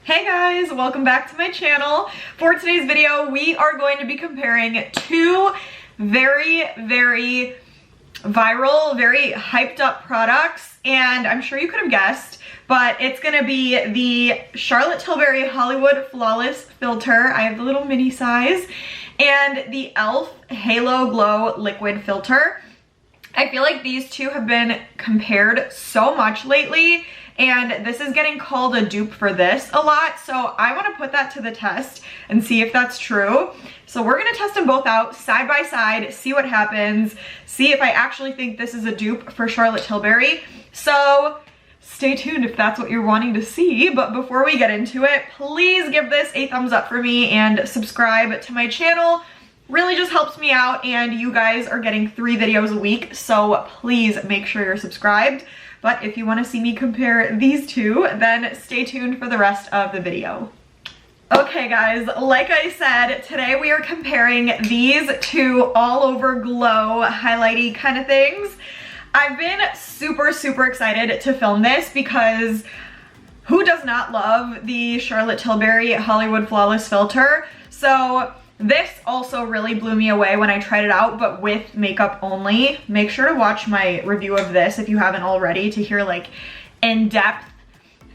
Hey guys, welcome back to my channel. For today's video, we are going to be comparing two very viral, very hyped up products, and I'm sure you could have guessed, but it's gonna be the Charlotte Tilbury Hollywood Flawless Filter. I have the little mini size, and the E.L.F. Halo Glow Liquid Filter. I feel like these two have been compared so much lately, and this is getting called a dupe for this a lot, so I want to put that to the test and see if that's true. So we're going to test them both out side by side, see what happens, see if I actually think this is a dupe for Charlotte Tilbury. So stay tuned if that's what you're wanting to see. But before we get into it, please give this a thumbs up for me and subscribe to my channel. Really just helps me out, and you guys are getting 3 videos a week, so please make sure you're subscribed. But if you want to see me compare these two, then stay tuned for the rest of the video. Okay guys, like I said, today we are comparing these two all over glow highlighty kind of things. I've been super excited to film this because who does not love the Charlotte Tilbury Hollywood Flawless Filter? So this also really blew me away when I tried it out, but with makeup only. Make sure to watch my review of this if you haven't already to hear like in-depth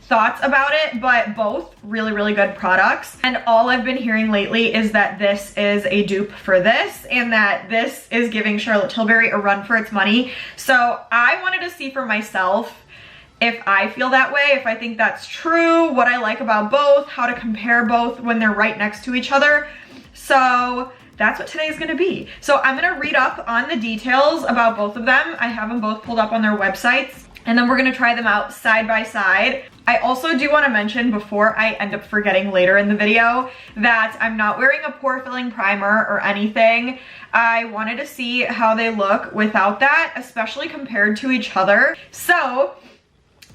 thoughts about it, but both really good products. And all I've been hearing lately is that this is a dupe for this and that this is giving Charlotte Tilbury a run for its money. So I wanted to see for myself if I feel that way, if I think that's true, what I like about both, how to compare both when they're right next to each other. So that's what today is going to be. So I'm going to read up on the details about both of them. I have them both pulled up on their websites, and then we're going to try them out side by side. I also do want to mention before I end up forgetting later in the video that I'm not wearing a pore filling primer or anything. I wanted to see how they look without that, especially compared to each other. So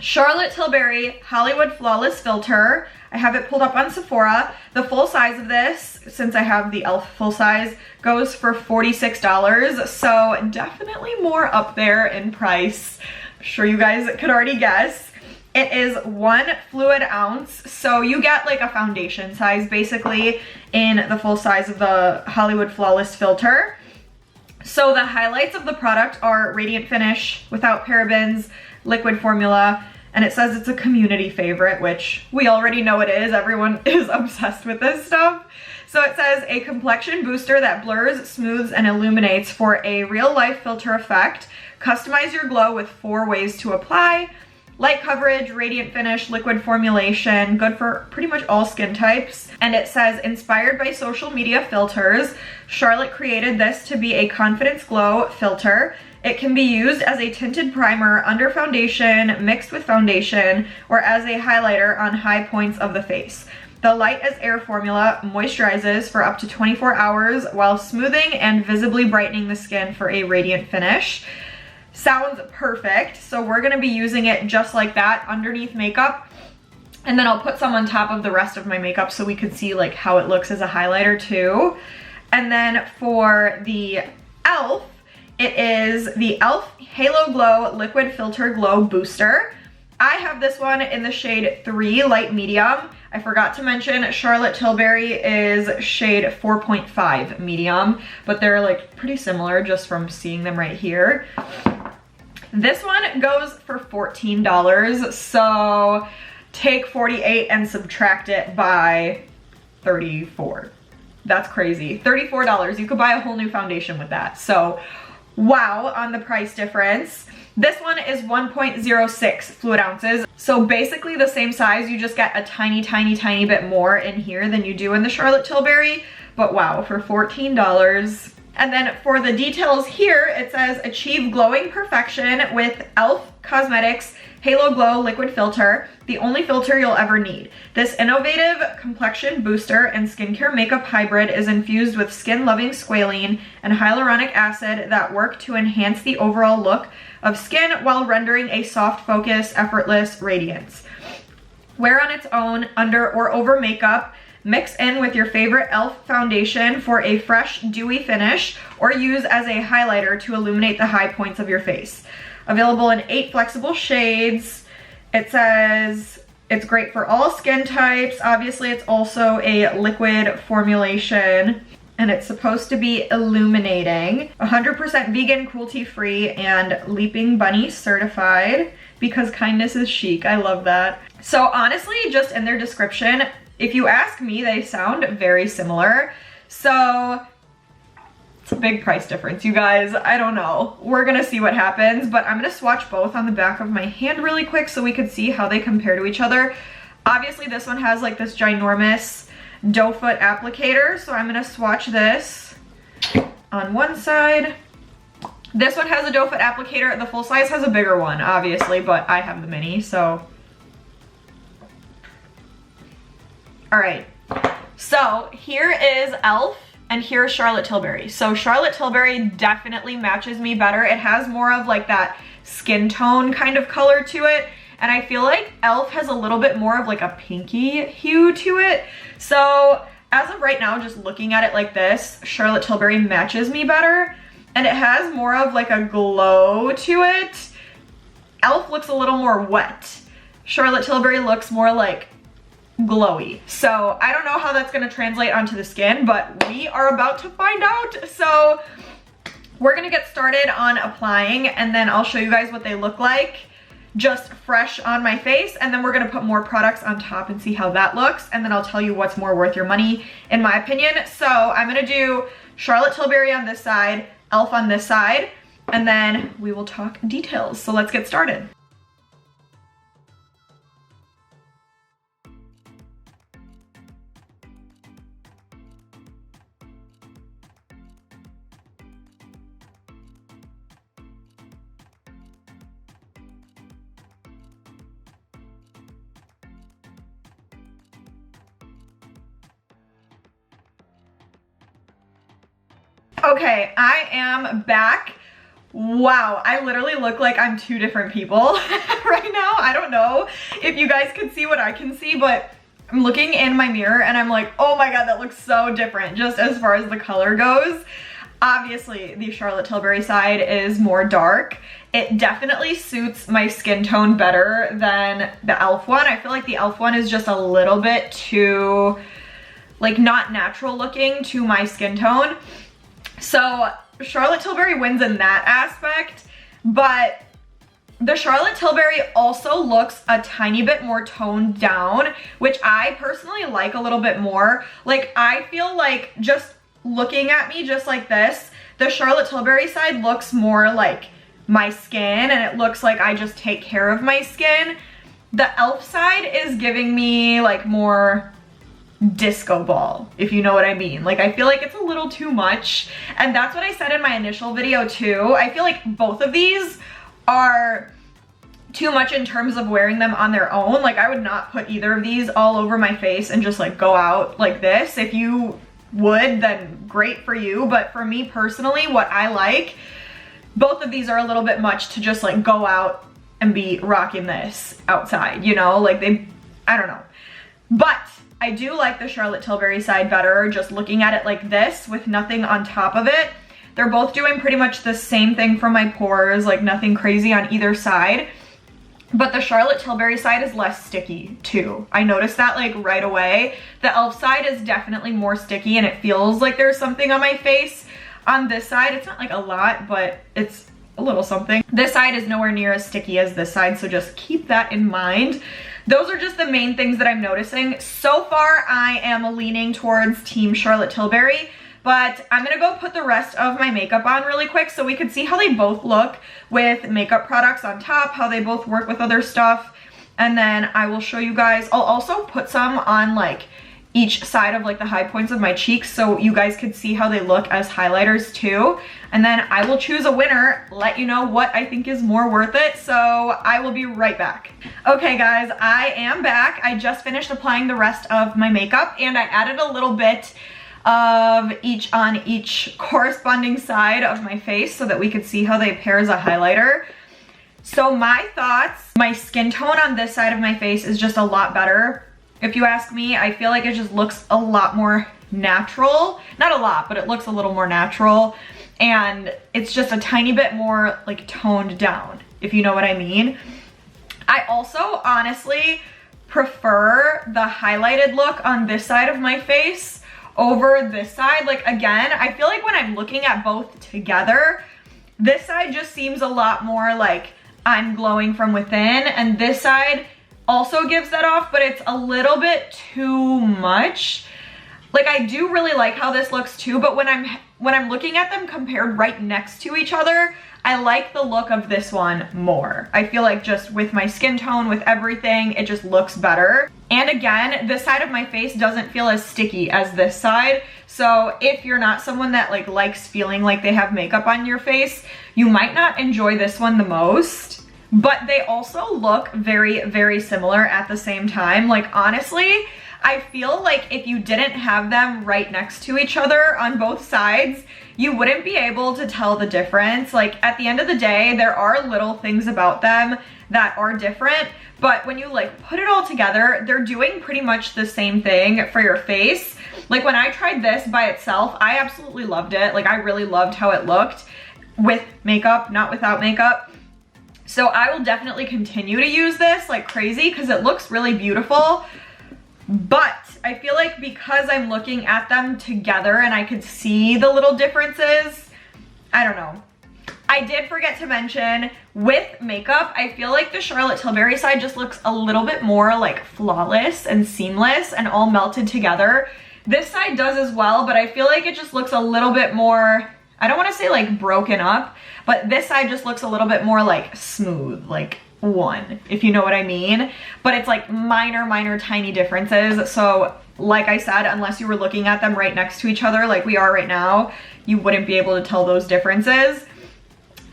Charlotte Tilbury Hollywood Flawless Filter. I have it pulled up on Sephora. The full size of this, since I have the E.L.F. full size, goes for $46. So definitely more up there in price. I'm sure you guys could already guess. It is 1 fluid ounce. So you get like a foundation size basically in the full size of the Hollywood Flawless Filter. So the highlights of the product are radiant finish without parabens, liquid formula, and it says it's a community favorite, which we already know it is. Everyone is obsessed with this stuff. So it says a complexion booster that blurs, smooths, and illuminates for a real-life filter effect. Customize your glow with 4 ways to apply. Light coverage, radiant finish, liquid formulation, good for pretty much all skin types. And it says, inspired by social media filters, Charlotte created this to be a confidence glow filter. It can be used as a tinted primer under foundation, mixed with foundation, or as a highlighter on high points of the face. The light as air formula moisturizes for up to 24 hours while smoothing and visibly brightening the skin for a radiant finish. Sounds perfect. So we're going to be using it just like that underneath makeup. And then I'll put some on top of the rest of my makeup so we could see like how it looks as a highlighter too. And then for the E.L.F., it is the E.L.F. Halo Glow Liquid Filter Glow Booster. I have this one in the shade 3 Light Medium. I forgot to mention Charlotte Tilbury is shade 4.5 Medium, but they're like pretty similar just from seeing them right here. This one goes for $14, so take 48 and subtract it by 34. That's crazy. $34. You could buy a whole new foundation with that. So wow on the price difference. This one is 1.06 fluid ounces. So basically the same size, you just get a tiny bit more in here than you do in the Charlotte Tilbury. But wow, for $14. And then for the details here, it says achieve glowing perfection with E.L.F. Cosmetics Halo Glow Liquid Filter, the only filter you'll ever need. This innovative complexion booster and skincare makeup hybrid is infused with skin-loving squalene and hyaluronic acid that work to enhance the overall look of skin while rendering a soft focus, effortless radiance. Wear on its own, under or over makeup. Mix in with your favorite E.L.F. foundation for a fresh, dewy finish, or use as a highlighter to illuminate the high points of your face. Available in 8 flexible shades. It says It's great for all skin types. Obviously, it's also a liquid formulation, and it's supposed to be illuminating. 100% vegan, cruelty-free, and Leaping Bunny certified, because kindness is chic. I love that. So honestly, just in their description, if you ask me, they sound very similar. So it's a big price difference, you guys. I don't know. We're gonna see what happens, but I'm gonna swatch both on the back of my hand really quick so we could see how they compare to each other. Obviously, this one has like this ginormous doe foot applicator, so I'm gonna swatch this on one side. This one has a doe foot applicator. The full size has a bigger one, obviously, but I have the mini, so. All right, so here is E.L.F. and here's Charlotte Tilbury. So Charlotte Tilbury definitely matches me better. It has more of like that skin tone kind of color to it. And I feel like E.L.F. has a little bit more of like a pinky hue to it. So as of right now, just looking at it like this, Charlotte Tilbury matches me better. And it has more of like a glow to it. E.L.F. looks a little more wet. Charlotte Tilbury looks more like glowy. So I don't know how that's gonna translate onto the skin, but we are about to find out. So we're gonna get started on applying, and then I'll show you guys what they look like just fresh on my face, and then we're gonna put more products on top and see how that looks, and then I'll tell you what's more worth your money in my opinion. So I'm gonna do Charlotte Tilbury on this side, E.L.F. on this side, and then we will talk details. So let's get started. Okay, I am back. Wow, I literally look like I'm two different people right now. I don't know if you guys can see what I can see, but I'm looking in my mirror and I'm like, oh my God, that looks so different just as far as the color goes. Obviously, the Charlotte Tilbury side is more dark. It definitely suits my skin tone better than the E.L.F. one. I feel like the E.L.F. one is just a little bit too, like, not natural looking to my skin tone. So Charlotte Tilbury wins in that aspect, but the Charlotte Tilbury also looks a tiny bit more toned down, which I personally like a little bit more. Like, I feel like just looking at me just like this, the Charlotte Tilbury side looks more like my skin, and it looks like I just take care of my skin. The E.L.F. side is giving me like more disco ball, if you know what I mean. Like, I feel like it's a little too much, and that's what I said in my initial video too. I feel like both of these are too much in terms of wearing them on their own. Like, I would not put either of these all over my face and just like go out like this. If you would, then great for you, but for me personally, what I like, both of these are a little bit much to just like go out and be rocking this outside, you know, like I don't know. But I do like the Charlotte Tilbury side better, just looking at it like this with nothing on top of it. They're both doing pretty much the same thing for my pores, like nothing crazy on either side. But the Charlotte Tilbury side is less sticky too. I noticed that like right away. The E.L.F. side is definitely more sticky, and it feels like there's something on my face. On this side, it's not like a lot, but it's a little something. This side is nowhere near as sticky as this side, so just keep that in mind. Those are just the main things that I'm noticing. So far, I am leaning towards Team Charlotte Tilbury, but I'm gonna go put the rest of my makeup on really quick so we can see how they both look with makeup products on top, how they both work with other stuff, and then I will show you guys. I'll also put some on like each side of like the high points of my cheeks so you guys could see how they look as highlighters too. And then I will choose a winner, let you know what I think is more worth it. So I will be right back. Okay guys, I am back. I just finished applying the rest of my makeup, and I added a little bit of each on each corresponding side of my face so that we could see how they pair as a highlighter. So my thoughts, my skin tone on this side of my face is just a lot better. If you ask me, I feel like it just looks a lot more natural. Not a lot, but it looks a little more natural. And it's just a tiny bit more like toned down, if you know what I mean. I also honestly prefer the highlighted look on this side of my face over this side. Like, again, I feel like when I'm looking at both together, this side just seems a lot more like I'm glowing from within, and this side also gives that off, but it's a little bit too much. Like, I do really like how this looks too, but when I'm looking at them compared right next to each other, I like the look of this one more. I feel like just with my skin tone, with everything, it just looks better. And again, this side of my face doesn't feel as sticky as this side. So if you're not someone that like likes feeling like they have makeup on your face, you might not enjoy this one the most. But they also look very, very similar at the same time. Like, honestly, I feel like if you didn't have them right next to each other on both sides, you wouldn't be able to tell the difference. Like, at the end of the day, there are little things about them that are different, but when you like put it all together, they're doing pretty much the same thing for your face. Like, when I tried this by itself, I absolutely loved it. Like, I really loved how it looked with makeup, not without makeup. So I will definitely continue to use this like crazy because it looks really beautiful. But I feel like because I'm looking at them together and I could see the little differences, I don't know. I did forget to mention, with makeup, I feel like the Charlotte Tilbury side just looks a little bit more like flawless and seamless and all melted together. This side does as well, but I feel like it just looks a little bit more, I don't want to say like broken up, but this side just looks a little bit more like smooth, like one, if you know what I mean. But it's like minor tiny differences. So like I said, unless you were looking at them right next to each other like we are right now, you wouldn't be able to tell those differences.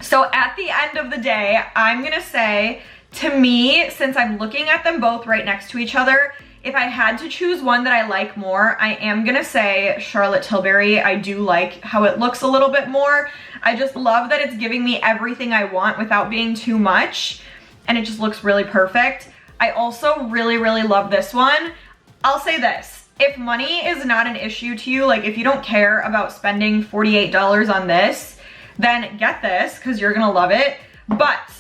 So at the end of the day, I'm gonna say, to me, since I'm looking at them both right next to each other, if I had to choose one that I like more, I am gonna say Charlotte Tilbury. I do like how it looks a little bit more. I just love that it's giving me everything I want without being too much, and it just looks really perfect. I also really love this one. I'll say this, if money is not an issue to you, like if you don't care about spending $48 on this, then get this because you're gonna love it. But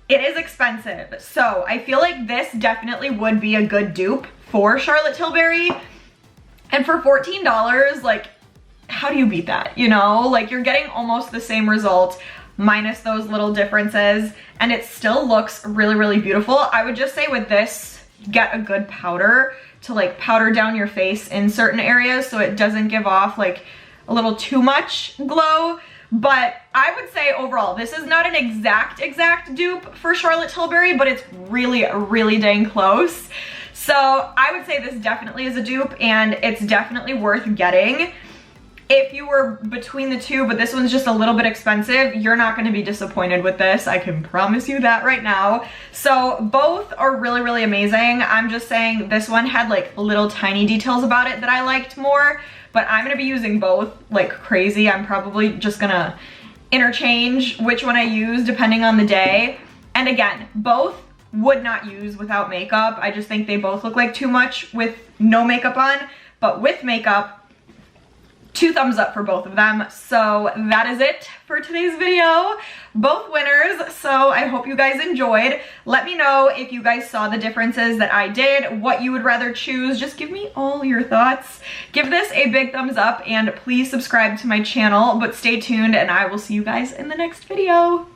it is expensive. So I feel like this definitely would be a good dupe for Charlotte Tilbury. And for $14, like, how do you beat that? You know, like, you're getting almost the same result minus those little differences, and it still looks really beautiful. I would just say with this, get a good powder to like powder down your face in certain areas so it doesn't give off like a little too much glow. But I would say overall, this is not an exact dupe for Charlotte Tilbury, but it's really dang close. So I would say this definitely is a dupe, and it's definitely worth getting. If you were between the two, but this one's just a little bit expensive, you're not gonna be disappointed with this. I can promise you that right now. So both are really amazing. I'm just saying this one had like little tiny details about it that I liked more, but I'm gonna be using both like crazy. I'm probably just gonna interchange which one I use depending on the day. And again, both would not use without makeup. I just think they both look like too much with no makeup on, but with makeup, 2 thumbs up for both of them. So that is it for today's video. Both winners, so I hope you guys enjoyed. Let me know if you guys saw the differences that I did, what you would rather choose. Just give me all your thoughts. Give this a big thumbs up and please subscribe to my channel, but stay tuned and I will see you guys in the next video.